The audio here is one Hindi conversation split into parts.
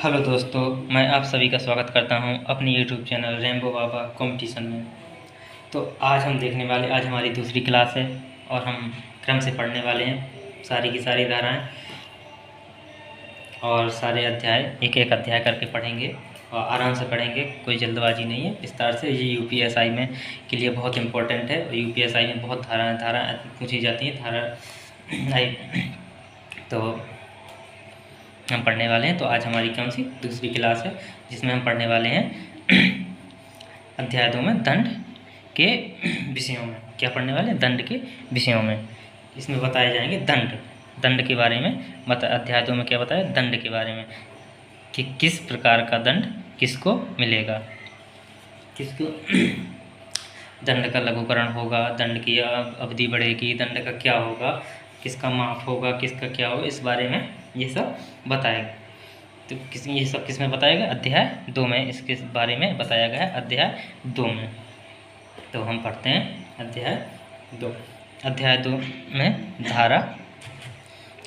हेलो दोस्तों, मैं आप सभी का स्वागत करता हूं अपनी यूट्यूब चैनल रेनबो बाबा कंपटीशन में। तो आज हम देखने वाले, आज हमारी दूसरी क्लास है और हम क्रम से पढ़ने वाले हैं सारी की सारी धाराएं और सारे अध्याय, एक एक अध्याय करके पढ़ेंगे और आराम से पढ़ेंगे, कोई जल्दबाजी नहीं है, विस्तार से। ये यूपीएसआई में के लिए बहुत इम्पोर्टेंट है और यूपीएसआई में बहुत धारा पूछी जाती है। तो हम पढ़ने वाले हैं। तो आज हमारी कौन सी दूसरी क्लास है जिसमें हम पढ़ने वाले हैं अध्याय 2 में दंड के विषयों में। क्या पढ़ने वाले हैं? दंड के विषयों में। इसमें बताए जाएंगे दंड के बारे में। अध्याय 2 में क्या बताया? दंड के बारे में कि किस प्रकार का दंड किसको मिलेगा, किसको दंड का लघुकरण होगा, दंड की अवधि बढ़ेगी, दंड का क्या होगा, किसका माफ होगा, किसका क्या होगा, इस बारे में ये सब बताएगा। तो ये सब किस में बताएगा? अध्याय 2 में इसके बारे में बताया गया है, अध्याय 2 में। तो हम पढ़ते हैं अध्याय 2। अध्याय 2 में धारा,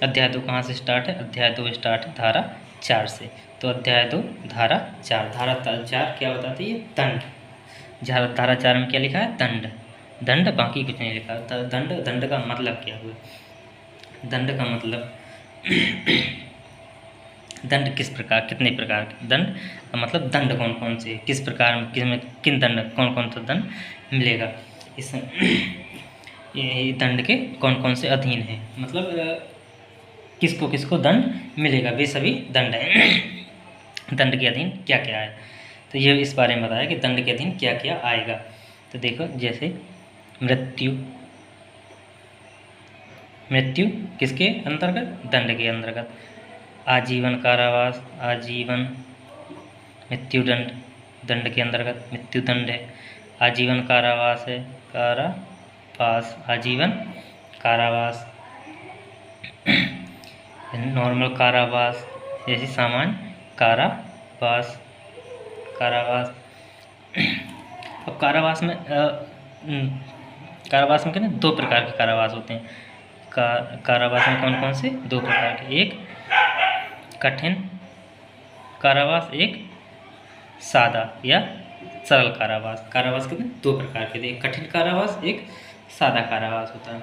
अध्याय 2 कहाँ से स्टार्ट है? अध्याय 2 स्टार्ट है धारा 4 से। तो अध्याय 2 धारा 4, धारा 4 क्या बताती है? दंड। धारा 4 में क्या लिखा है? दंड। दंड, बाकी कुछ नहीं लिखा। दंड का मतलब क्या हुआ? दंड का मतलब दंड किस प्रकार, कितने प्रकार के दंड का मतलब दंड कौन कौन से, किस प्रकार, किन दंड, कौन कौन सा दंड मिलेगा, इस ये दंड के कौन कौन से अधीन है, मतलब किसको किसको दंड मिलेगा, वे सभी दंड हैं। दंड के अधीन क्या क्या है, तो ये इस बारे में बताया कि दंड के अधीन क्या क्या आएगा। तो देखो, जैसे मृत्यु किसके अंतर्गत? दंड के अंतर्गत। आजीवन कारावास, आजीवन मृत्युदंड दंड के अंतर्गत मृत्युदंड है। आजीवन कारावास है, कारावास, आजीवन कारावास। नॉर्मल कारावास, जैसे सामान्य कारावास। अब कारावास में कहते हैं 2 प्रकार के कारावास होते हैं। कारावास में कौन कौन से? 2 प्रकार के, एक कठिन कारावास, एक सादा या सरल कारावास। कारावास कितने? 2 प्रकार के थे, एक कठिन कारावास, एक सादा कारावास होता है।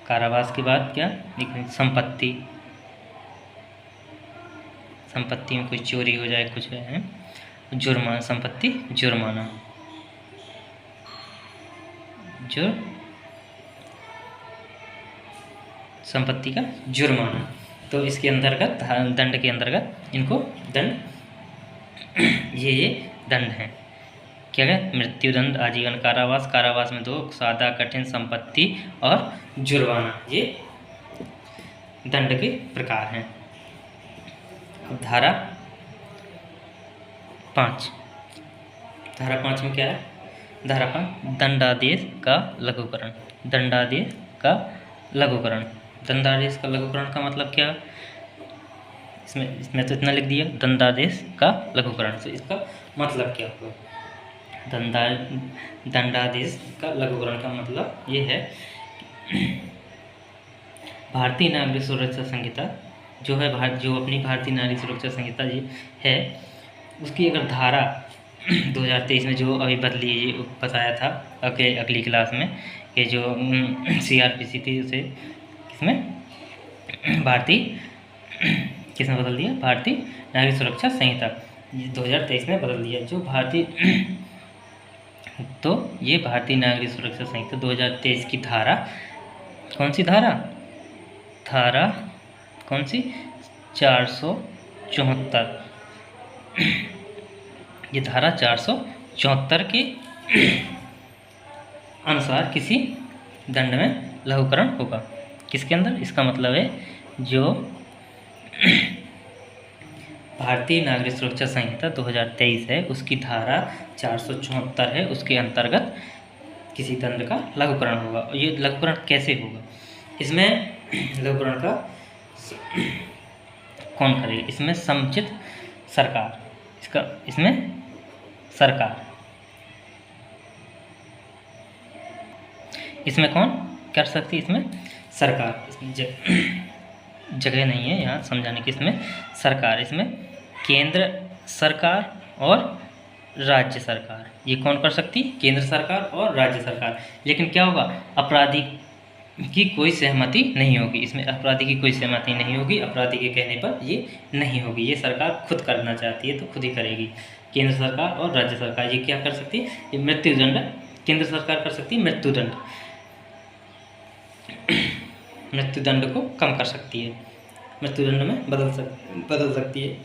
कारावास के बाद क्या? एक संपत्ति में कोई चोरी हो जाए, कुछ है, जुर्माना, संपत्ति जुर्माना, संपत्ति का जुर्माना। तो इसके अंतर्गत, दंड के अंतर्गत इनको दंड, ये दंड हैं। क्या है? मृत्युदंड, आजीवन कारावास, कारावास में 2, सादा, कठिन, संपत्ति और जुर्माना, ये दंड के प्रकार हैं। अब धारा 5, धारा 5 में क्या है? धारा 5 दंडादेश का लघुकरण। दंडादेश का लघुकरण, दंडादेश का लघुकरण का मतलब क्या? इसमें तो इतना लिख दिया, दंडादेश का लघुकरण। तो इसका मतलब क्या हुआ? दंडादेश का लघुकरण का मतलब ये है, भारतीय नागरिक सुरक्षा संहिता जो है, जो अपनी भारतीय नागरिक सुरक्षा संहिता जी है, उसकी अगर धारा 2023 में जो अभी बदली, ये बताया था अगली क्लास में, कि जो CRPC थी उसे किसमें बदल दिया? भारतीय नागरिक सुरक्षा संहिता 2023 में बदल दिया। जो तो ये भारतीय नागरिक सुरक्षा संहिता 2023 की धारा, कौन सी धारा? धारा कौन सी? 474। ये धारा 474 के अनुसार किसी दंड में लघुकरण होगा। किसके अंदर? इसका मतलब है जो भारतीय नागरिक सुरक्षा संहिता 2023 है, उसकी धारा 474 है, उसके अंतर्गत किसी दंड का लघुकरण होगा। और ये लघुकरण कैसे होगा? इसमें लघुकरण का कौन करेगा? इसमें समुचित सरकार, इसमें सरकार, इसमें कौन कर सकती है? इसमें सरकार। जगह नहीं है यहाँ समझाने की। इसमें सरकार, इसमें केंद्र सरकार और राज्य सरकार, ये कौन कर सकती है? केंद्र सरकार और राज्य सरकार। लेकिन क्या होगा? अपराधी की कोई सहमति नहीं होगी, इसमें अपराधी की कोई सहमति नहीं होगी, अपराधी के कहने पर ये नहीं होगी। ये सरकार खुद करना चाहती है तो खुद ही करेगी। केंद्र सरकार और राज्य सरकार ये क्या कर सकती है? ये मृत्युदंड, केंद्र सरकार कर सकती है मृत्युदंड, मृत्युदंड को कम कर सकती है, मृत्युदंड में बदल सकती है।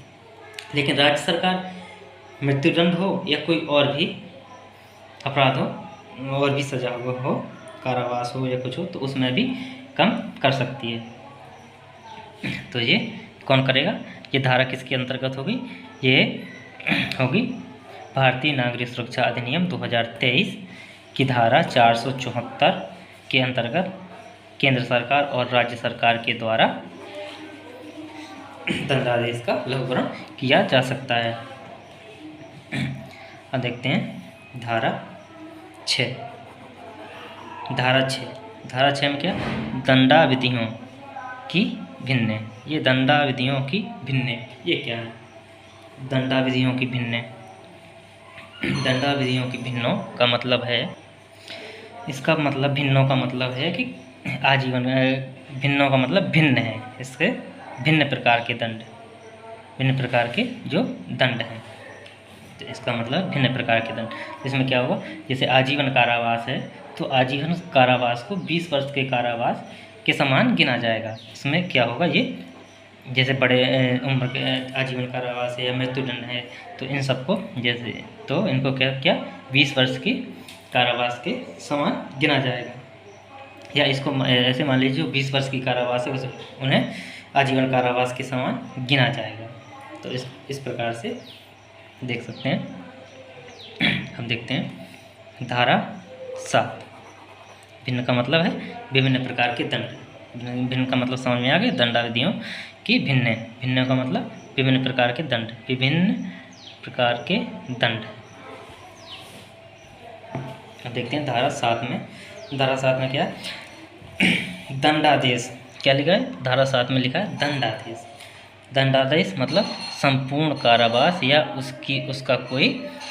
लेकिन राज्य सरकार मृत्युदंड हो या कोई और भी अपराध हो, और भी सजा हो, कारावास हो या कुछ हो, तो उसमें भी कम कर सकती है। तो ये कौन करेगा? ये धारा किसके अंतर्गत होगी? ये होगी भारतीय नागरिक सुरक्षा अधिनियम 2023 की धारा 474 के अंतर्गत केंद्र सरकार और राज्य सरकार के द्वारा दंडादेश का लघुकरण किया जा सकता है। अब देखते हैं धारा 6। धारा 6 में क्या? दंडाविधियों की भिन्न। ये दंडाविधियों की भिन्न, ये क्या है? दंडाविधियों की भिन्न, दंडाविधियों की भिन्नों का मतलब है, इसका मतलब भिन्नों का मतलब है कि आजीवन, भिन्नों का मतलब भिन्न है, इसके भिन्न प्रकार के दंड, भिन्न प्रकार के जो दंड हैं, तो इसका मतलब भिन्न प्रकार के दंड। इसमें क्या होगा? जैसे आजीवन कारावास है तो आजीवन कारावास को 20 वर्ष के कारावास के समान गिना जाएगा। इसमें क्या होगा? ये जैसे बड़े उम्र के आजीवन कारावास है या मृत्युदंड है, तो इन सबको जैसे, तो इनको क्या 20 वर्ष की कारावास के समान गिना जाएगा। या इसको ऐसे मान लीजिए 20 वर्ष की कारावास है, उन्हें आजीवन कारावास के समान गिना जाएगा। तो इस प्रकार से देख सकते हैं। हम देखते हैं धारा 7। भिन्न का मतलब है विभिन्न प्रकार के दंड। भिन्न का मतलब समझ में आ गया? दंडाविधियों की भिन्न, भिन्न का मतलब विभिन्न प्रकार के दंड, विभिन्न प्रकार के दंड। अब देखते हैं धारा 7 में। धारा 7 में क्या है? दंडादेश। क्या लिखा है? धारा 7 में लिखा है दंडादेश। दंडादेश मतलब संपूर्ण कारावास या उसका कोई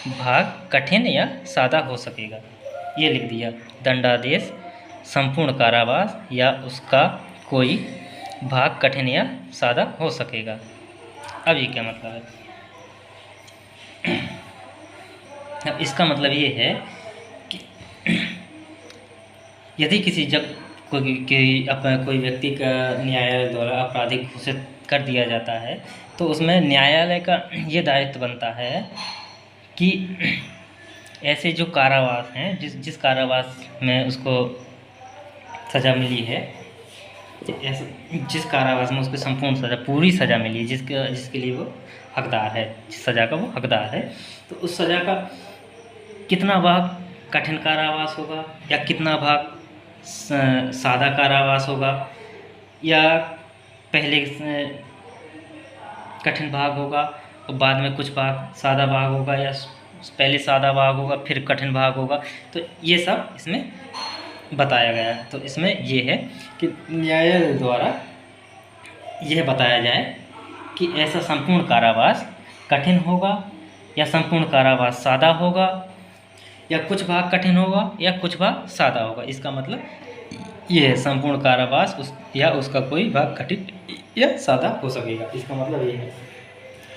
भाग कठिन या सादा हो सकेगा। ये लिख दिया, दंडादेश संपूर्ण कारावास या उसका कोई भाग कठिन या सादा हो सकेगा। अब ये क्या मतलब है? अब इसका मतलब ये है कि यदि किसी जब कोई व्यक्ति का न्यायालय द्वारा आपराधिक घोषित कर दिया जाता है, तो उसमें न्यायालय का ये दायित्व बनता है कि ऐसे जो कारावास हैं, जिस कारावास में उसको सज़ा मिली है, जिस कारावास में उसको संपूर्ण सज़ा, पूरी सज़ा मिली है, जिसके लिए वो हकदार है, जिस सज़ा का वो हकदार है, तो उस सज़ा का कितना भाग कठिन कारावास होगा या कितना भाग सादा कारावास होगा, या पहले कठिन भाग होगा और बाद में कुछ भाग सादा भाग होगा, या पहले सादा भाग होगा फिर कठिन भाग होगा, तो ये सब इसमें बताया गया है। तो इसमें ये है कि न्यायालय द्वारा यह बताया जाए कि ऐसा संपूर्ण कारावास कठिन होगा या संपूर्ण कारावास सादा होगा, या कुछ भाग कठिन होगा या कुछ भाग सादा होगा। इसका मतलब ये है, संपूर्ण कारावास या उसका कोई भाग कठिन या सादा हो सकेगा। इसका मतलब ये है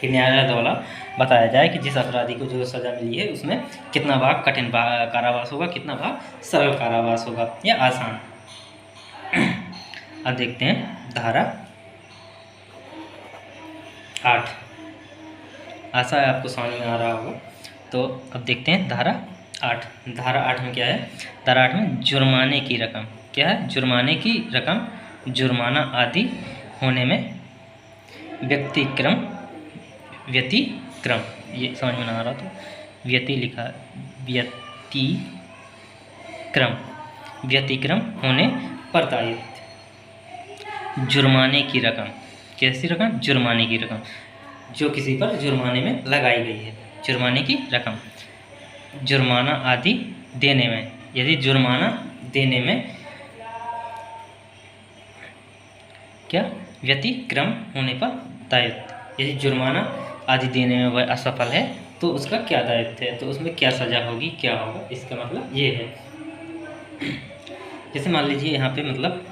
कि न्यायालय द्वारा बताया जाए कि जिस अपराधी को जो सज़ा मिली है उसमें कितना भाग कठिन कारावास होगा, कितना भाग सरल कारावास होगा या आसान। अब देखते हैं धारा 8। आशा है आपको समझ में आ रहा होगा। तो अब देखते हैं धारा 8। धारा 8 में क्या है? धारा 8 में जुर्माने की रकम। क्या है? जुर्माने की रकम, जुर्माना आदि होने में व्यतिक्रम, ये समझ में ना आ रहा तो व्यति लिखा, व्यतिक्रम होने पर दायित्व। जुर्माने की रकम, कैसी रकम? जुर्माने की रकम जो किसी पर जुर्माने में लगाई गई है, जुर्माने की रकम। जुर्माना आदि देने में, यदि जुर्माना देने में क्या व्यतिक्रम होने पर दायित्व। यदि जुर्माना आदि देने में वह असफल है तो उसका क्या दायित्व है, तो उसमें क्या सज़ा होगी, क्या होगा, इसका मतलब ये है। जैसे मान लीजिए यहाँ पे मतलब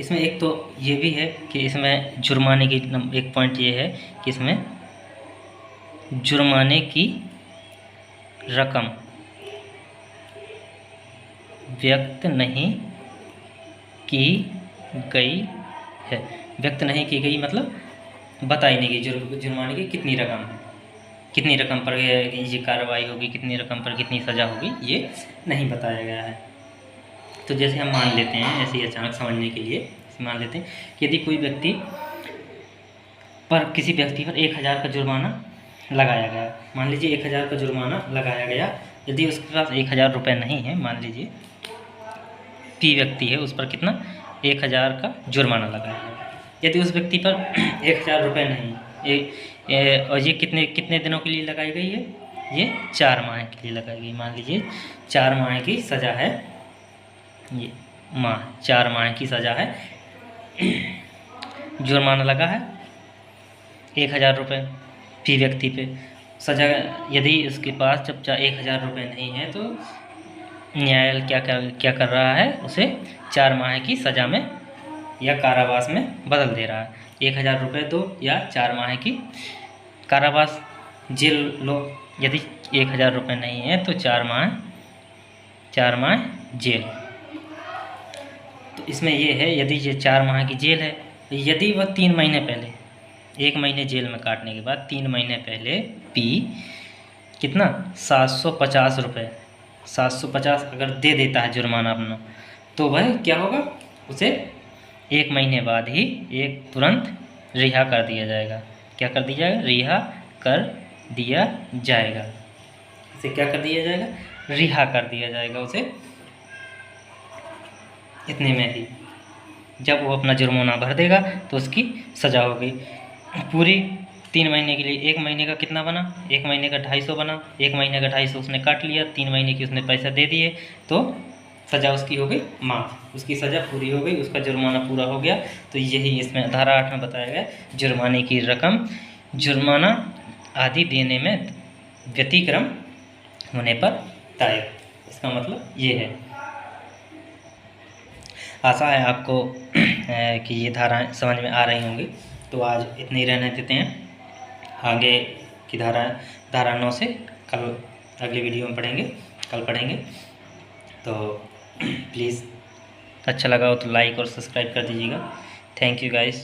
इसमें एक तो ये भी है कि इसमें जुर्माने की एक पॉइंट ये है कि इसमें जुर्माने की रकम व्यक्त नहीं की गई है। व्यक्त नहीं की गई मतलब बताई नहीं गई जुर्माने की कितनी रकम है, कितनी रकम पर ये कार्रवाई होगी, कितनी रकम पर कितनी सज़ा होगी, ये नहीं बताया गया है। तो जैसे हम मान लेते हैं, ऐसे ही अचानक समझने के लिए मान लेते हैं कि यदि कोई व्यक्ति पर किसी व्यक्ति पर 1000 का जुर्माना लगाया गया, मान लीजिए 1000 का जुर्माना लगाया गया, यदि उसके पास 1000 रुपये नहीं है, मान लीजिए पी व्यक्ति है, उस पर कितना 1000 का जुर्माना लगाया गया। यदि उस व्यक्ति पर 1000 रुपये नहीं और ये कितने दिनों के लिए लगाई गई है, ये 4 माह के लिए लगाई गई। मान लीजिए 4 माह की सज़ा है, ये 4 माह की सज़ा है, जुर्माना लगा है 1000 रुपये फी व्यक्ति पे। सज़ा यदि उसके पास जब 1000 रुपये नहीं है तो न्यायालय क्या कर रहा है, उसे 4 माह की सज़ा में या कारावास में बदल दे रहा है। 1000 रुपये दो या 4 माह की कारावास जेल लो। यदि 1000 रुपये नहीं है तो 4 माह जेल। तो इसमें ये है, यदि ये 4 माह की जेल है, यदि वह 3 महीने पहले, 1 महीने जेल में काटने के बाद 3 महीने पहले पी कितना 750 रुपये 750 अगर दे देता है जुर्माना अपना, तो वह क्या होगा, उसे 1 महीने बाद ही तुरंत रिहा कर दिया जाएगा। क्या कर दिया जाएगा, रिहा कर दिया जाएगा। इसे क्या कर दिया जाएगा, रिहा कर दिया जाएगा उसे इतने में ही। जब वो अपना जुर्माना भर देगा तो उसकी सज़ा हो गई पूरी 3 महीने के लिए। 1 महीने का कितना बना, 1 महीने का 250 बना, 1 महीने का 250 उसने काट लिया, 3 महीने की उसने पैसा दे दिए, तो सज़ा उसकी हो गई माफ़, उसकी सज़ा पूरी हो गई, उसका जुर्माना पूरा हो गया। तो यही इसमें धारा 8 में बताया गया, जुर्माने की रकम जुर्माना आदि देने में व्यतिक्रम होने पर दायित्व। इसका मतलब ये है। आशा है आपको कि ये धाराएँ समझ में आ रही होंगी। तो आज इतने ही रहने देते हैं। आगे की धारा 9 से कल अगली वीडियो में पढ़ेंगे, कल पढ़ेंगे। तो प्लीज़ अच्छा लगा हो तो लाइक और सब्सक्राइब कर दीजिएगा। Thank you guys.